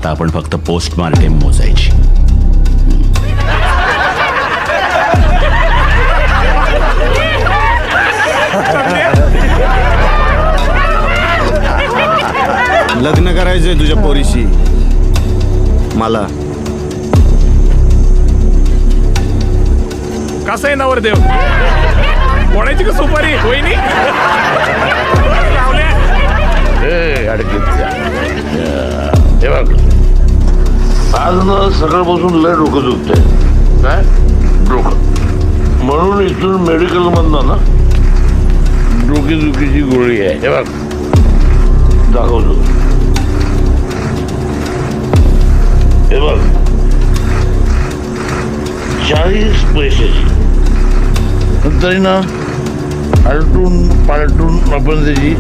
आता आपण फक्त पोस्टमार्टेम मोजायची. लग्न करायचंय तुझ्या पोरीशी मला. कसं आहे नवरदेव, कोणाची का सुपारी वहिनी? हे बघ, आज ना सकाळपासून लय डोकं दुखतंय. काय डोकं? म्हणून इथून मेडिकल मधनं ना डोकेदुखीची गोळी आहे. हे बघ दाखवतो. हे बघ 40 पैशाची. तरी ना आलटून पालटून आपण त्याची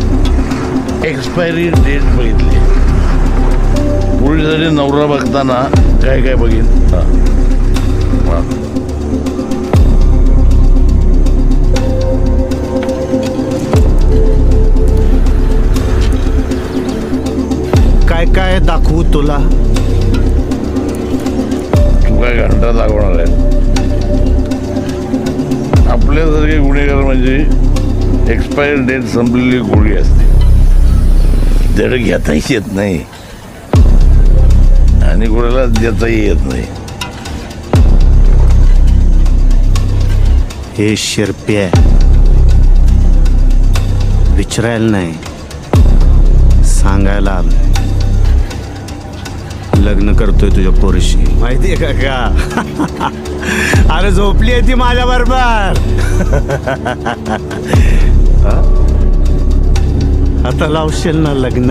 एक्सपायरी डेट बघितली. पोलिसांनी नवरा बघताना काय काय बघीन. काय काय दाखवू तुला? तू काय घंटा दाखवणार आहे? आपल्यासारखे गुन्हेगार म्हणजे एक्सपायर डेट संपलेली गोळी असते. धड घेताही येत नाही आणि कोणाला देताही येत नाही. हे शिरप्या विचारायला नाही, सांगायला आलोय. लग्न करतोय तुझ्या पोरीशी, माहितीये का? अरे झोपली आहे ती माझ्या बरोबर. आता लावशील ना लग्न?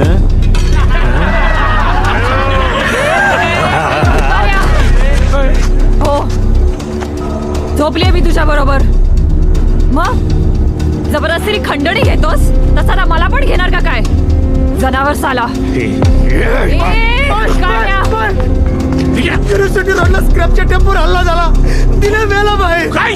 हो, झोपली मी तुझ्या बरोबर. मग जबरदस्ती खंडणी घेतोस तसा ना मला पण घेणार का काय? जनावर साला. युनिव्हर्सिटी रोडला स्क्रॅपच्या टेम्पोर हल्ला झाला. दिले मेला बाहेर. काय